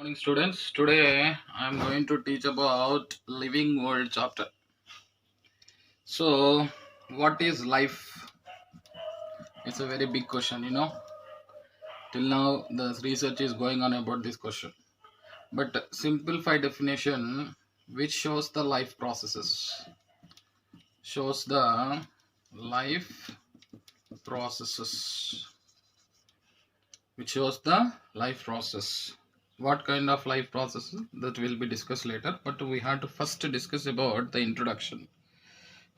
Morning students, today I am going to teach about living world chapter. So what is life? It's a very big question. Till now the research is going on about this question, but simplified definition which shows the life processes, shows the life processes which shows the life process. What kind of life processes, that will be discussed later, but we have to first discuss about the introduction.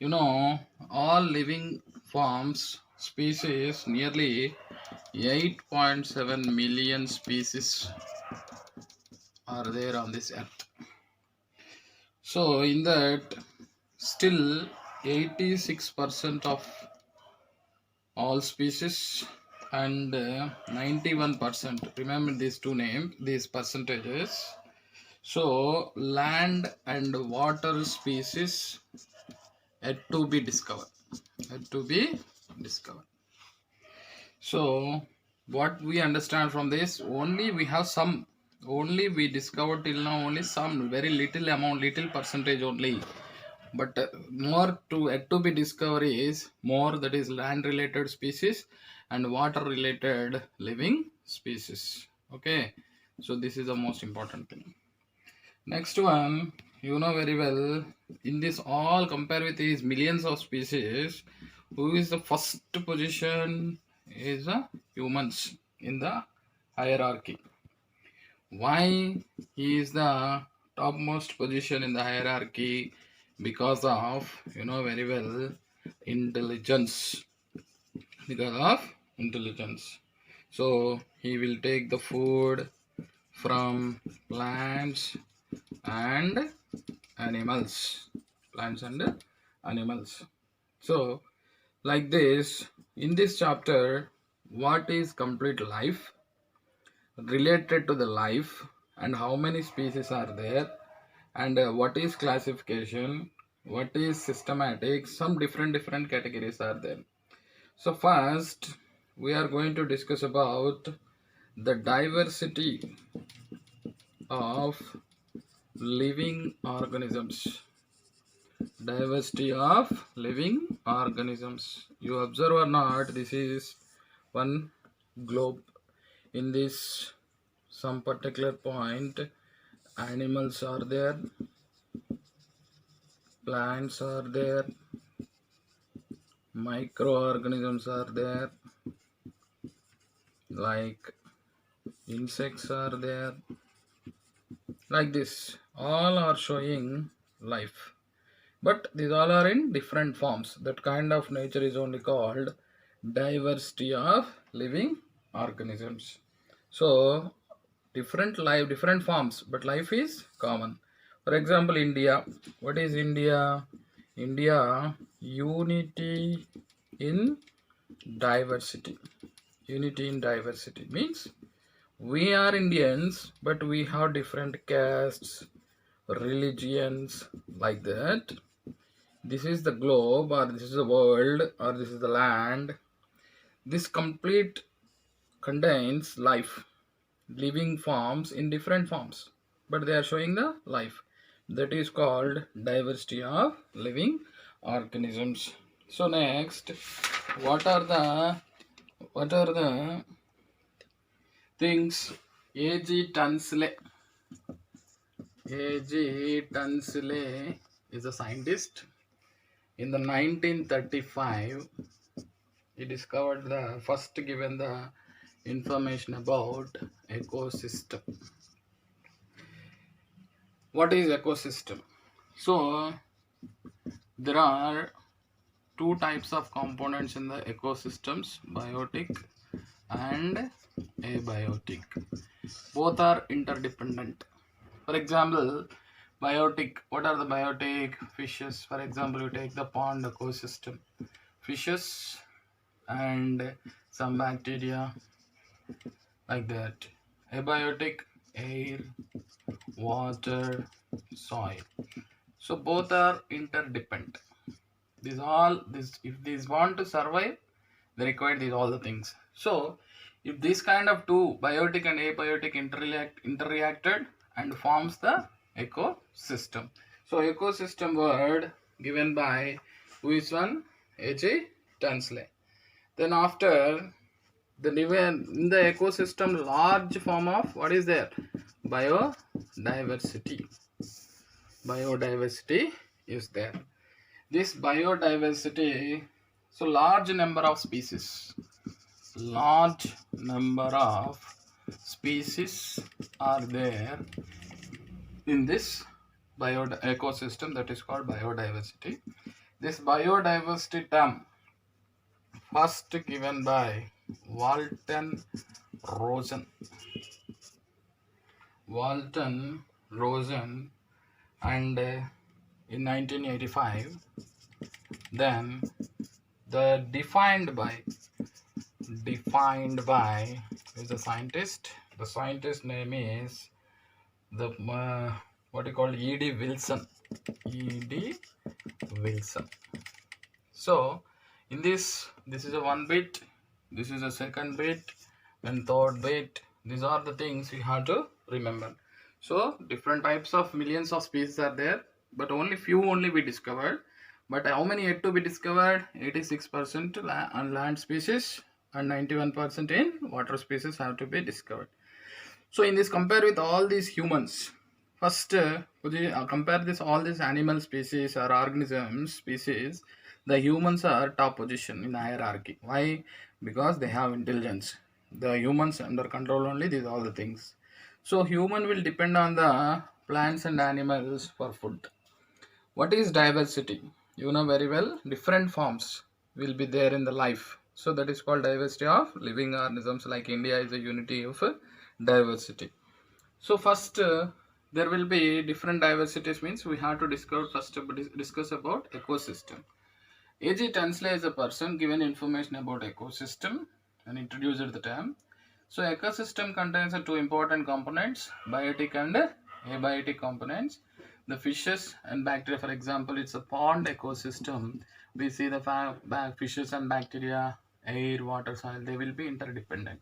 All living forms, species, nearly 8.7 million species are there on this earth. So in that, still 86% of all species and 91%, remember these two names, these percentages. So land and water species yet to be discovered, yet to be discovered. So what we understand from this, only we have some, only we discovered till now only some very little amount, little percentage only, but more to yet to be discovered is more, that is land related species and water related living species. Okay, so this is the most important thing. Next one, you know very well, in this all compare with these millions of species, who is the first position is humans in the hierarchy. Why he is the topmost position in the hierarchy? Because of, you know very well, intelligence. Because of intelligence. So he will take the food from plants and animals, plants and animals. So like this, in this chapter, what is complete life, related to the life, and how many species are there, and what is classification, what is systematic, some different categories are there. So first we are going to discuss about the diversity of living organisms. Diversity of living organisms. You observe or not, this is one globe. In this some particular point, animals are there, plants are there, microorganisms are there, like insects are there. Like this, all are showing life, but these all are in different forms. That kind of nature is only called diversity of living organisms. So different life, different forms, but life is common. For example, India. What is India? India, unity in diversity. Unity in diversity means we are Indians, but we have different castes, religions, like that. This is the globe, or this is the world, or this is the land. This complete contains life, living forms in different forms, but they are showing the life. That is called diversity of living organisms. So next, what are the things? A.G. Tunsley. A.G. Tunsley is a scientist. In the 1935, he discovered the first given the information about ecosystem. What is ecosystem? So there are two types of components in the ecosystems, biotic and abiotic. Both are interdependent. For example, biotic, what are the biotic? Fishes, for example, you take the pond ecosystem, fishes and some bacteria, like that. Abiotic, air, water, soil. So both are interdependent. These all, this, if these want to survive, they require these all the things. So if this kind of two, biotic and abiotic, interreacted and forms the ecosystem. So ecosystem word given by who is one? A.J. Tunsley. Then after the in the ecosystem, large form of what is there? Biodiversity. Biodiversity is there. This biodiversity, so large number of species. Large number of species are there in this ecosystem, that is called biodiversity. This biodiversity term first given by Walton Rosen. Walton Rosen, and in 1985, then the defined by is a scientist. The scientist name is the what you call E.D. Wilson. E.D. Wilson. So in this is a one bit, this is a second bit, and third bit. These are the things you have to remember. So different types of millions of species are there, but only few only we discovered. But how many yet to be discovered? 86% on land species and 91% in water species have to be discovered. So in this, compare with all these humans. First, compare this all these animal species or organism species. The humans are top position in the hierarchy. Why? Because they have intelligence. The humans under control only these all the things. So human will depend on the plants and animals for food. What is diversity? You know very well, different forms will be there in the life. So that is called diversity of living organisms. Like India is a unity of diversity. So first there will be different diversities, means we have to discuss about ecosystem. A.J. Tunsley is a person given information about ecosystem and introduced the term. So ecosystem contains two important components, biotic and abiotic components. The fishes and bacteria, for example, it's a pond ecosystem. We see the fishes and bacteria, air, water, soil, they will be interdependent.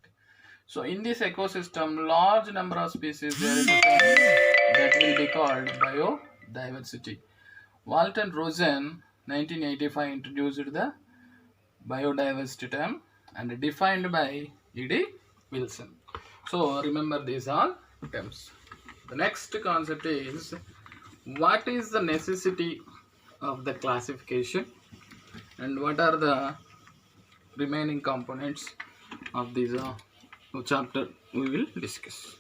So in this ecosystem, large number of species there is that will be called biodiversity. Walton Rosen, 1985, introduced the biodiversity term and defined by E.D. Wilson. So remember these all terms. The next concept is, what is the necessity of the classification and what are the remaining components of this chapter we will discuss.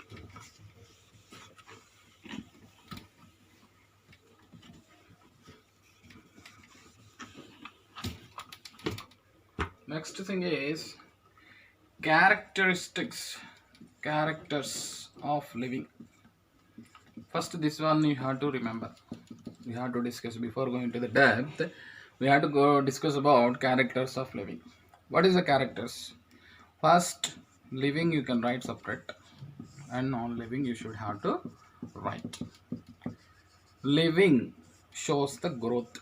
Next thing is characters of living. First this one you have to remember. We have to discuss before going to the depth. We have to go discuss about characters of living. What is the characters? First, living you can write separate, and non-living you should have to write. Living shows the growth,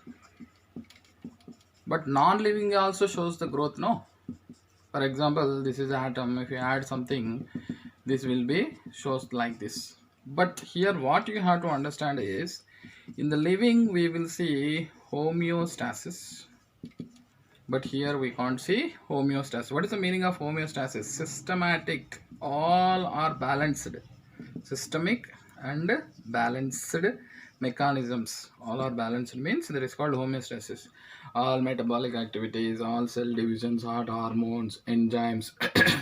but non-living also shows the growth, no? For example, this is atom. If you add something, this will be shows like this. But here what you have to understand is, in the living we will see homeostasis, but here we can't see homeostasis. What is the meaning of homeostasis? Systematic, all are balanced. Systemic and balanced mechanisms, all are balanced, means that is called homeostasis. All metabolic activities, all cell divisions, all hormones, enzymes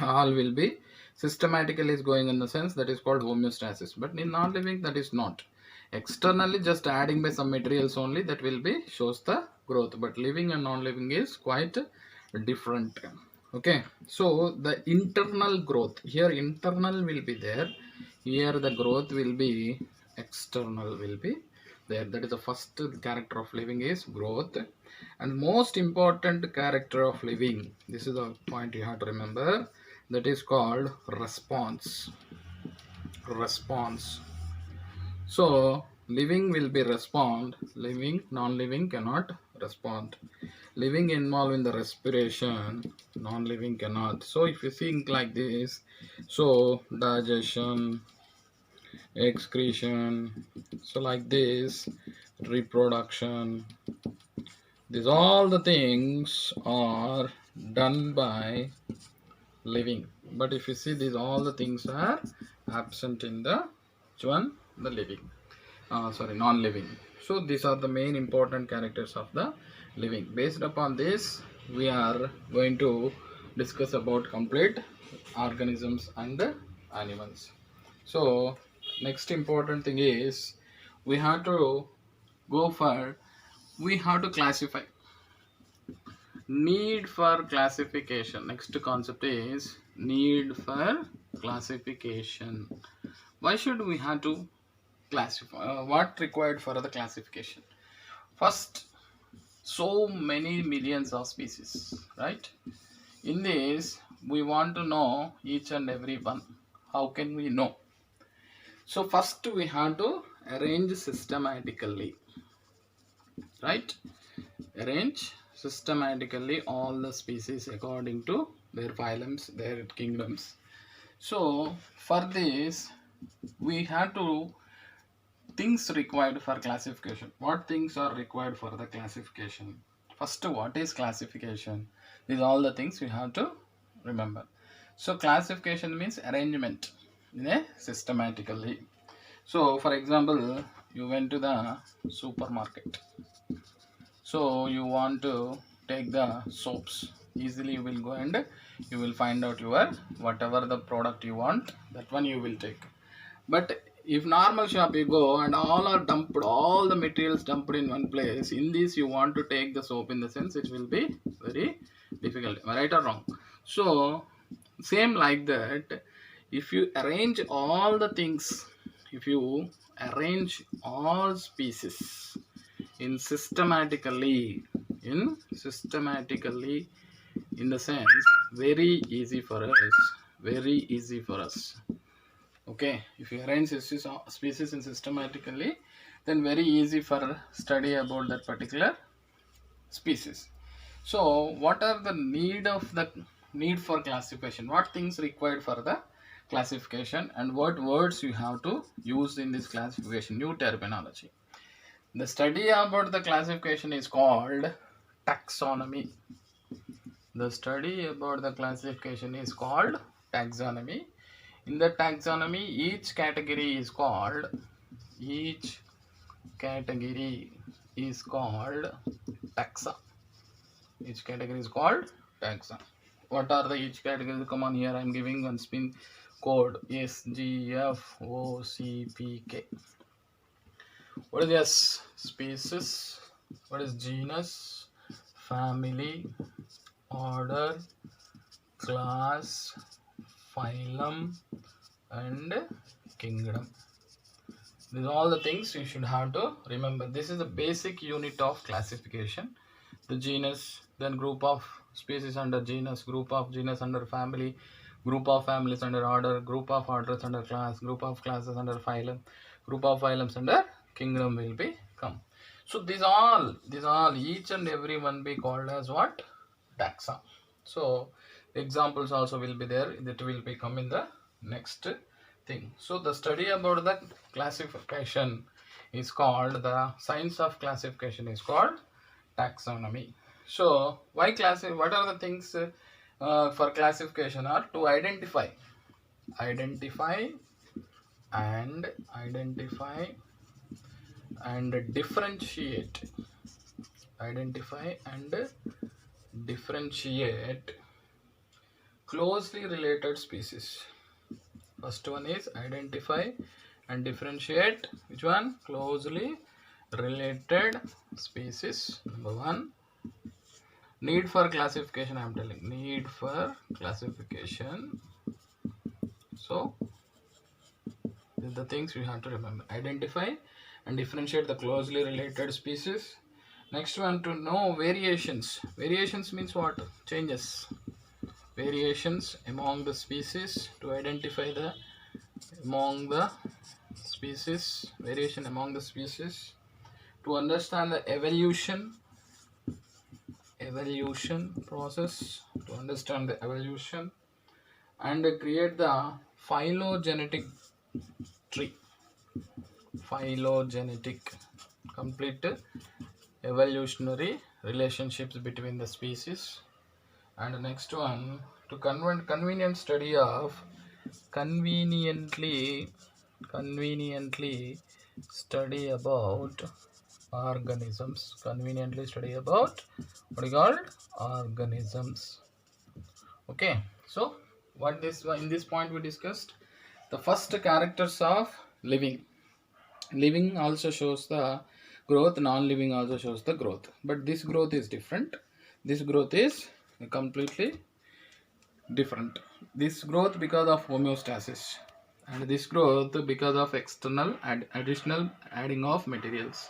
all will be systematically is going in the sense, that is called homeostasis. But in non-living that is not. Externally just adding by some materials only, that will be shows the growth, but living and non-living is quite different. Okay, so the internal growth, here internal will be there, here the growth will be external will be there. That is the first character of living is growth. And most important character of living, this is the point you have to remember, that is called response. So living will be respond, living, non-living cannot respond. Living involved in the respiration, non-living cannot. So if you think like this, so digestion, excretion, so like this, reproduction, these all the things are done by living. But if you see, these all the things are absent in the which one, the living, sorry, non-living. So these are the main important characters of the living. Based upon this, we are going to discuss about complete organisms and animals. So next important thing is we have to go for, we have to classify. Need for classification. Next concept is need for classification. Why should we have to classify? What required for the classification? First, so many millions of species, right? In this, we want to know each and every one. How can we know? So first we have to arrange systematically, right? Arrange systematically all the species according to their phylums, their kingdoms. So for this, we have to things required for classification. What things are required for the classification? First, what is classification? These are all the things we have to remember. So classification means arrangement in a systematically. So for example, you went to the supermarket. So you want to take the soaps. Easily you will go and you will find out your whatever the product you want, that one you will take. But if normal shop you go and all are dumped, all the materials dumped in one place, in this you want to take the soap, in the sense it will be very difficult. Am I right or wrong? So same like that, if you arrange all the things, if you arrange all species in systematically, in systematically, in the sense very easy for us, very easy for us. Okay, if you arrange species in systematically, then very easy for study about that particular species. So what are the need for classification? What things required for the classification, and what words you have to use in this classification? New terminology. The study about the classification is called taxonomy. The study about the classification is called taxonomy. In the taxonomy, each category is called taxa. Each category is called taxa. What are the each category? Come on, here I am giving one spin code SGFOCPK. What is this? Species. What is genus? Family. Order. Class. Phylum. And kingdom. These are all the things you should have to remember. This is the basic unit of classification. The genus, then group of species under genus, group of genus under family, group of families under order, group of orders under class, group of classes under phylum, group of phylums under kingdom will be come. So these all each and every one be called as what? Taxa. So examples also will be there, that will become in the next thing. So the study about the classification is called, the science of classification is called taxonomy. So why classify? What are the things for classification are to identify and differentiate, identify and differentiate closely related species. First one is identify and differentiate. Which one? Closely related species. Number one. Need for classification, I am telling. Need for classification. So these are the things we have to remember. Identify and differentiate the closely related species. Next one, to know variations. Variations means what? Changes. Variations among the species, to identify the among the species, variation among the species, to understand the evolution evolution process, to understand the evolution, and create the phylogenetic tree. Phylogenetic, complete evolutionary relationships between the species. And the next one, to convenient study of conveniently study about organisms. Conveniently study about what is called organisms. Okay, so what this in this point we discussed the first characters of living. Living also shows the growth, non-living also shows the growth, but this growth is different. This growth is completely different. This growth because of homeostasis, and this growth because of external and additional adding of materials.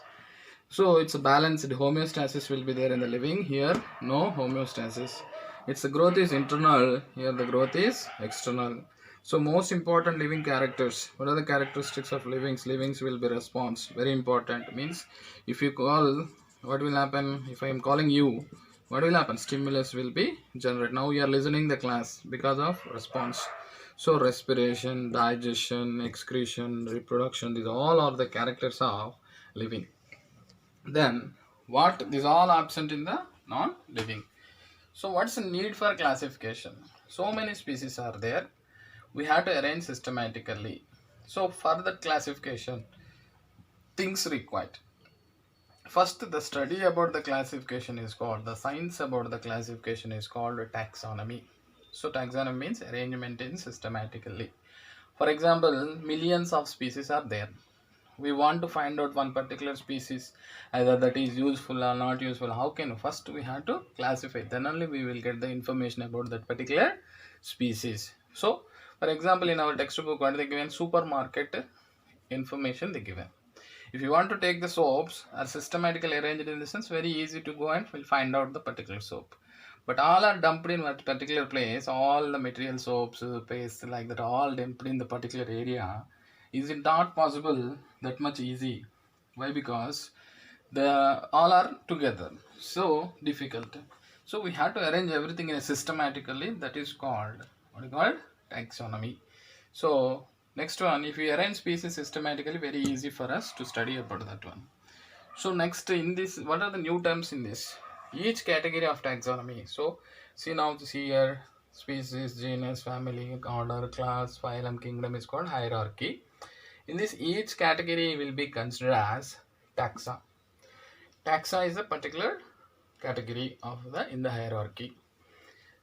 So it's a balanced homeostasis will be there in the living. Here no homeostasis. Its growth is internal. Here the growth is external. So most important living characters. What are the characteristics of livings? Livings will be response. Very important. Means if you call, what will happen? If I am calling you, what will happen? Stimulus will be generated. Now you are listening the class because of response. So respiration, digestion, excretion, reproduction, these all are the characters of living. Then what, these all absent in the non-living. So what's the need for classification? So many species are there, we have to arrange systematically. So for the classification, things required. First, the study about the classification is called, the science about the classification is called taxonomy. So taxonomy means arrangement in systematically. For example, millions of species are there. We want to find out one particular species, either that is useful or not useful. How can, first we have to classify, then only we will get the information about that particular species. So for example, in our textbook what they given, supermarket information they given. If you want to take the soaps are systematically arranged in the sense, very easy to go and we'll find out the particular soap, but all are dumped in one particular place. All the material soaps, paste like that, all dumped in the particular area. Is it not possible that much easy? Why? Because the all are together, so difficult. So we have to arrange everything in a systematically. That is called, what is called, taxonomy. So next one, if we arrange species systematically, very easy for us to study about that one. So next in this, what are the new terms in this? Each category of taxonomy. So see now this here, species, genus, family, order, class, phylum, kingdom is called hierarchy. In this, each category will be considered as taxa. Taxa is a particular category of the in the hierarchy.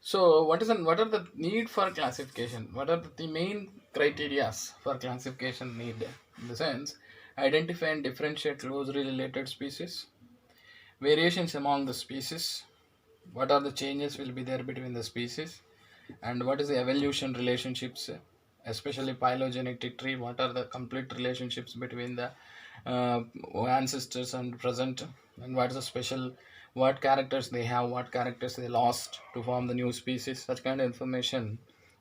So what are the need for classification? What are the main criteria for classification need? In the sense, identify and differentiate closely related species, variations among the species, what are the changes will be there between the species, and what is the evolution relationships, especially phylogenetic tree, what are the complete relationships between the ancestors and present, and what is the special, what characters they have, what characters they lost to form the new species. Such kind of information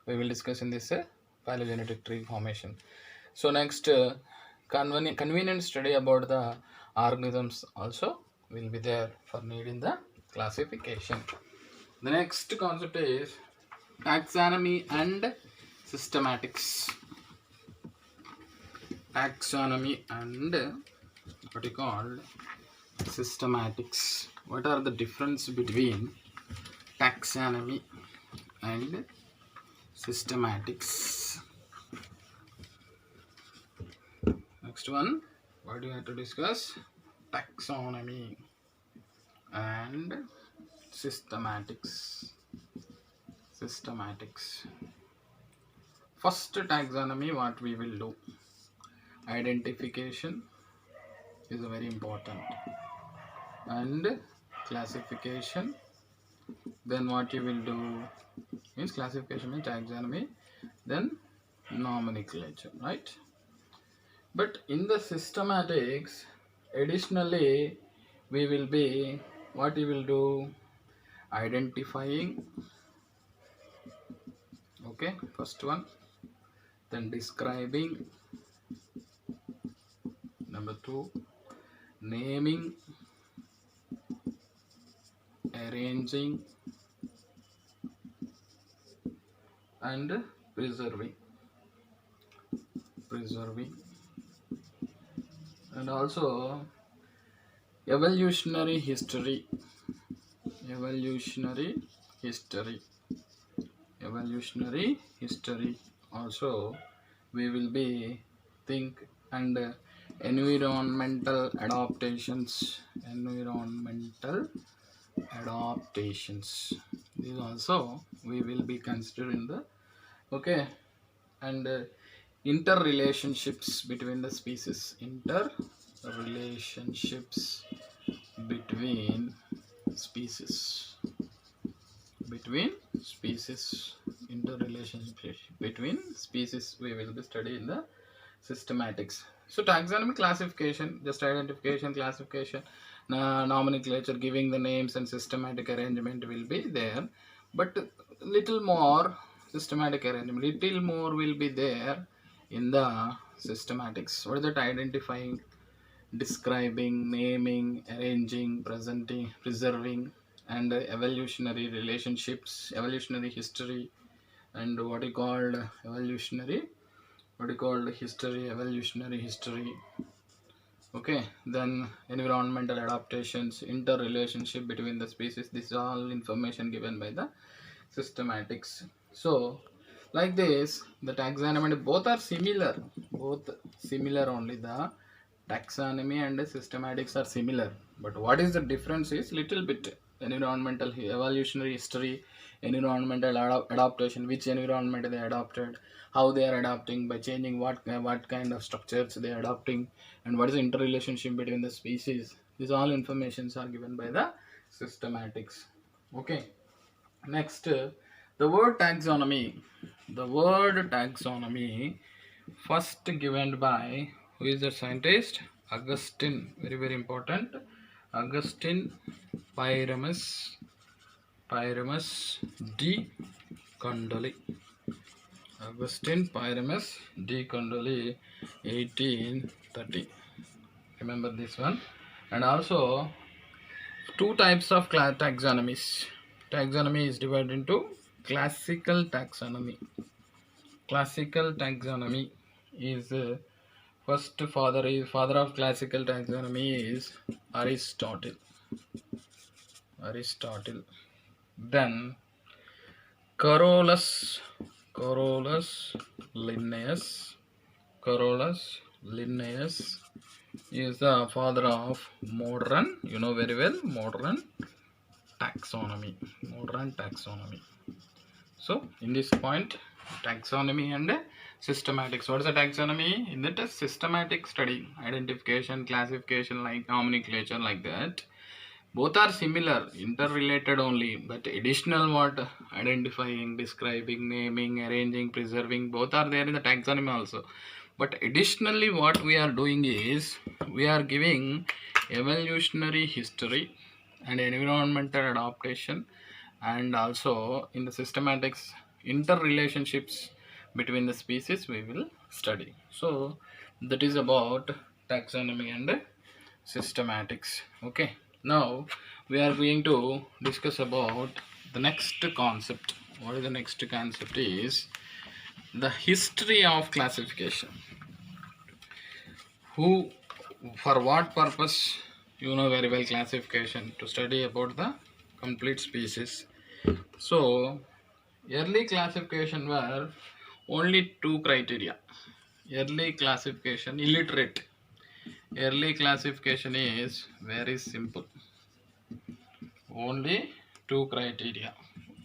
we will discuss in this phylogenetic tree formation. So next, convenient study about the organisms also will be there for needing the classification. The next concept is taxonomy and systematics. Taxonomy and what you call systematics. What are the difference between taxonomy and systematics? Next one, what do you have to discuss? Taxonomy and systematics. First taxonomy, what we will do, identification is very important, and classification. Then what you will do means, classification means taxonomy, then nomenclature, right? But in the systematics, additionally we will be, what you will do, identifying, okay, first one, then describing, number 2, naming, arranging, and preserving. And also evolutionary history. evolutionary history Evolutionary history also we will be think. And environmental adaptations. These also we will be considering the, okay. And interrelationships between the species. Interrelationships between species. Interrelationship between species we will be studying the systematics. So taxonomy, classification, just identification, classification, nomenclature, giving the names, and systematic arrangement will be there. But little more systematic arrangement, little more will be there in the systematics. What is that? Identifying, describing, naming, arranging, presenting, preserving, and evolutionary relationships, evolutionary history, and what you called evolutionary history. Okay, then environmental adaptations, interrelationship between the species. This is all information given by the systematics. So like this, the taxonomy, both are similar, only the taxonomy and the systematics are similar, but what is the difference is little bit. Environmental evolutionary history, environmental adaptation, which environment they adopted, how they are adapting, by changing what kind of structures they are adopting, and what is the interrelationship between the species. These all informations are given by the systematics. Okay, next, the word taxonomy. First given by, who is the scientist? Augustine. Very very important. Augustine Pyramus de Condoli. Augustine Pyramus de Condoli, 1830. Remember this one. And also two types of taxonomies. Taxonomy is divided into classical taxonomy. Classical taxonomy is first father of classical taxonomy is Aristotle. Then Carolus Linnaeus. Is the father of modern, very well, modern taxonomy. So in this point, taxonomy and systematics. What is the taxonomy? In that, a systematic study, identification, classification, like nomenclature, like that. Both are similar, interrelated only, but additional what? Identifying, describing, naming, arranging, preserving, both are there in the taxonomy also. But additionally what we are doing is, we are giving evolutionary history and environmental adaptation, and also in the systematics, interrelationships between the species we will study. So that is about taxonomy and systematics. Okay, now we are going to discuss about the next concept. What is the next concept is the history of classification. Who, for what purpose? Very well, classification, to study about the complete species. So early classification were only two criteria. Early classification, illiterate. Early classification is very simple. Only two criteria.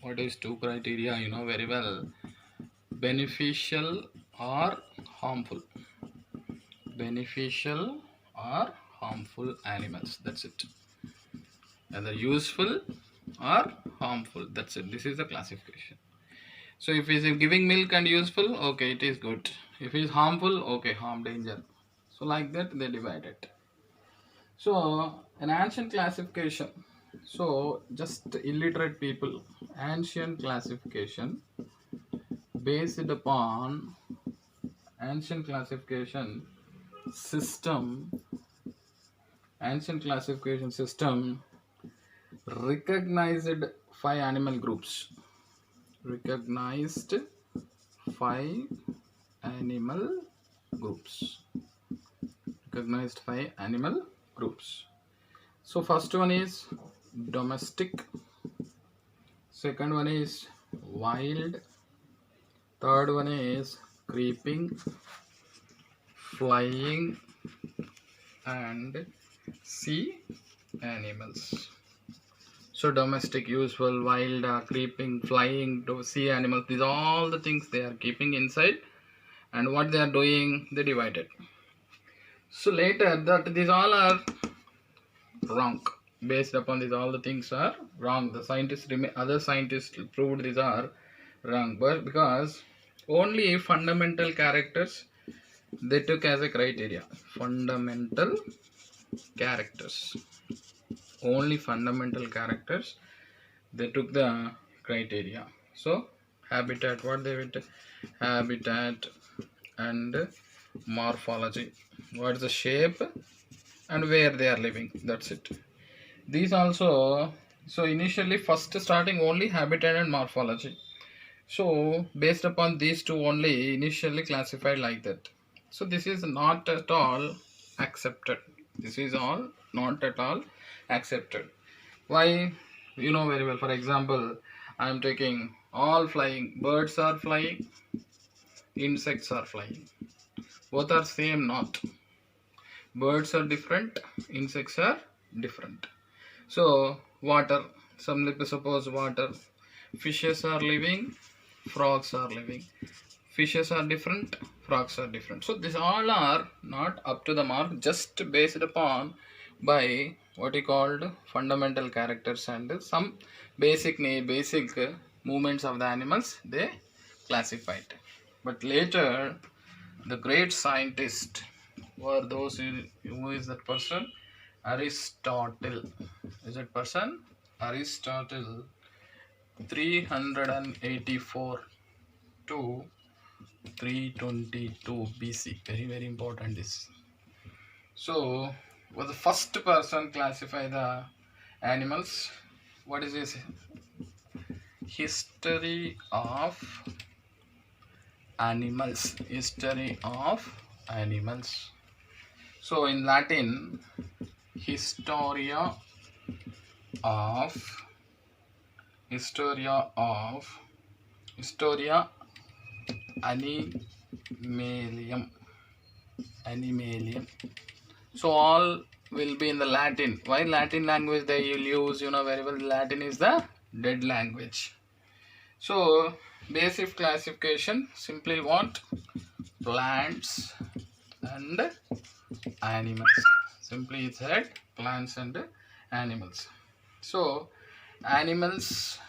What is two criteria? Very well. Beneficial or harmful. Beneficial or harmful animals. That's it. Either useful or harmful. That's it. This is the classification. So if it is giving milk and useful, okay, it is good. If it is harmful, okay, harm, danger. So like that they divide it. So an ancient classification. So just illiterate people. Ancient classification based upon ancient classification system. Recognized 5 animal groups. Recognized 5 animal groups. Recognized 5 animal groups. So first one is domestic, second one is wild, third one is creeping, flying, and sea animals. So domestic, useful, wild, creeping, flying, sea animals, these are all the things they are keeping inside, and what they are doing, they divide it. So later that these all are wrong. Based upon these, all the things are wrong. The scientists, other scientists proved these are wrong, but because only fundamental characters they took as a criteria. Fundamental characters, only fundamental characters they took the criteria. So habitat, what they would, habitat and morphology, what is the shape and where they are living, that's it. These also, so initially first starting only habitat and morphology. So based upon these two only initially classified like that. So this is not at all accepted. This is all not at all accepted. Why? You know very well. For example, I am taking all flying. Birds are flying. Insects are flying. Both are same, not. Birds are different. Insects are different. So water. Suppose water. Fishes are living. Frogs are living. Fishes are different, frogs are different. So these all are not up to the mark, just based upon by what you called fundamental characters and some basic movements of the animals they classified. But later the great scientist were those who is that person? Aristotle. Is that person? Aristotle, 384 to 322 BC. Very important this. So was the first person classify the animals. What is this? History of animals. History of animals. So in Latin, Historia Animalium. So all will be in the Latin. Why Latin language they will use? You know very well. Latin is the dead language. So basic classification simply what? Plants and animals. Simply it said plants and animals. So animals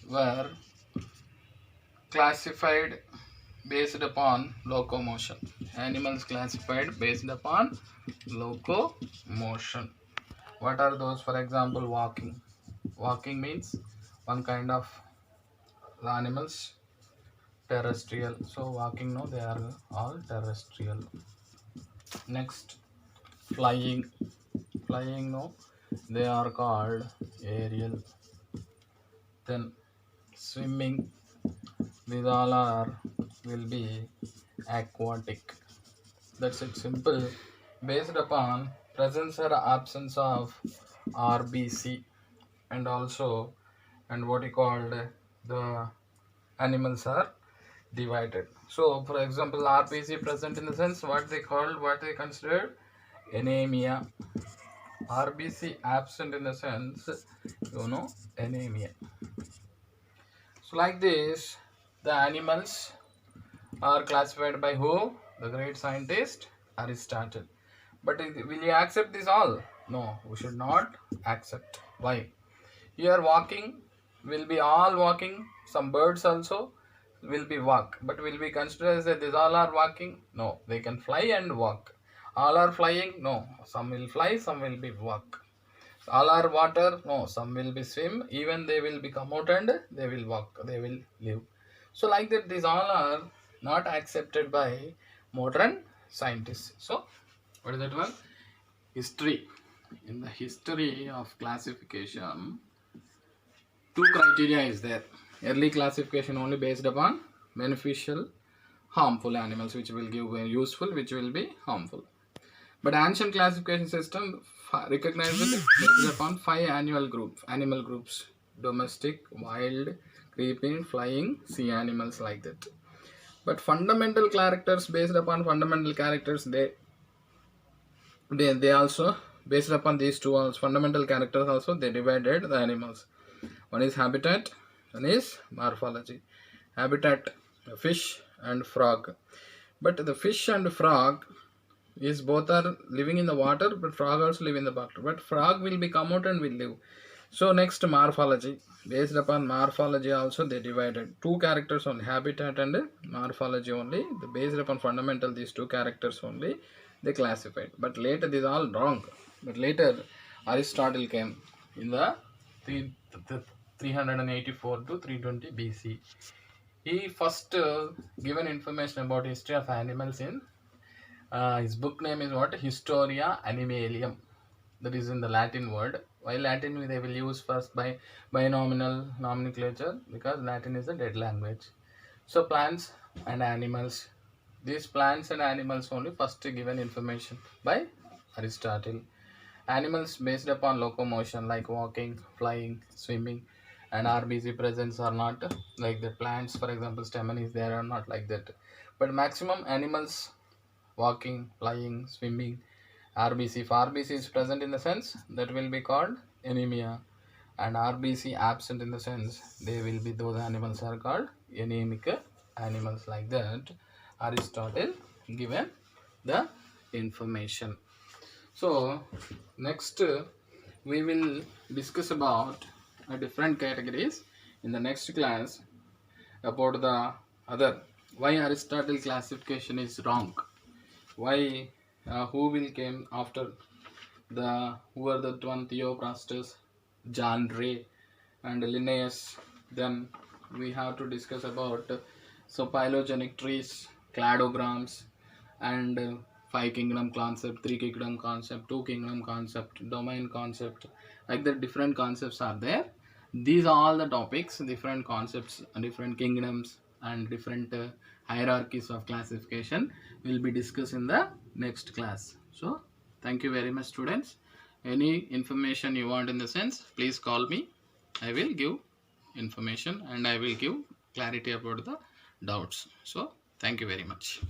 were classified based upon locomotion. Animals classified based upon locomotion. What are those? For example, walking. Walking means one kind of animals, terrestrial. So walking, no, they are all terrestrial. Next, flying. Flying, no, they are called aerial. Then swimming, these all are will be aquatic. That's it, simple. Based upon presence or absence of RBC and also and what you called the animals are divided. So for example, RBC present in the sense what they called, what they considered anemia. RBC absent in the sense, you know, anemia. So like this, the animals are classified by who? The great scientist Aristotle. But will you accept this all? No, we should not accept. Why? Here walking will be all walking. Some birds also will be walk. But will we consider that these all are walking? No, they can fly and walk. All are flying? No, some will fly, some will be walk. All are water? No, some will be swim. Even they will be come out and they will walk. They will live. So like that, these all are not accepted by modern scientists. So what is that one? History. In the history of classification, two criteria is there. Early classification only based upon beneficial, harmful animals, which will give useful, which will be harmful. But ancient classification system recognized based upon 5 animal groups: domestic, wild, creeping, flying, sea animals, like that. But fundamental characters, based upon fundamental characters, they also, based upon these two fundamental characters also, they divided the animals. One is habitat, one is morphology. Habitat, fish and frog. But the fish and frog is both are living in the water, but frog also live in the water. But frog will be come out and will live. So next, morphology. Based upon morphology also, they divided two characters on habitat and morphology only. Based upon fundamental these two characters only, they classified. But later this is all wrong. But later Aristotle came in the 384 to 320 BC. He first given information about history of animals in his book name is what? Historia Animalium. That is in the Latin word. Why Latin they will use first by binomial nomenclature? Because Latin is a dead language. So plants and animals. These plants and animals only first given information by Aristotle. Animals based upon locomotion like walking, flying, swimming, and RBC presence are not like the plants. For example, stamen is there are not like that. But maximum animals walking, flying, swimming, RBC. If RBC is present in the sense, that will be called anemia, and RBC absent in the sense, they will be, those animals are called anemic animals, like that. Aristotle given the information. So next we will discuss about different categories in the next class, about the other, why Aristotle classification is wrong, why who will came after the, who are the one, Theophrastus, John Ray, and Linnaeus. Then we have to discuss about so phylogenetic trees, cladograms, and 5 kingdom concept, 3 kingdom concept, 2 kingdom concept, domain concept, like the different concepts are there. These are all the topics, different concepts, different kingdoms, and different hierarchies of classification will be discussed in the next class. So thank you very much, students. Any information you want in the sense, please call me. I will give information and I will give clarity about the doubts. So thank you very much.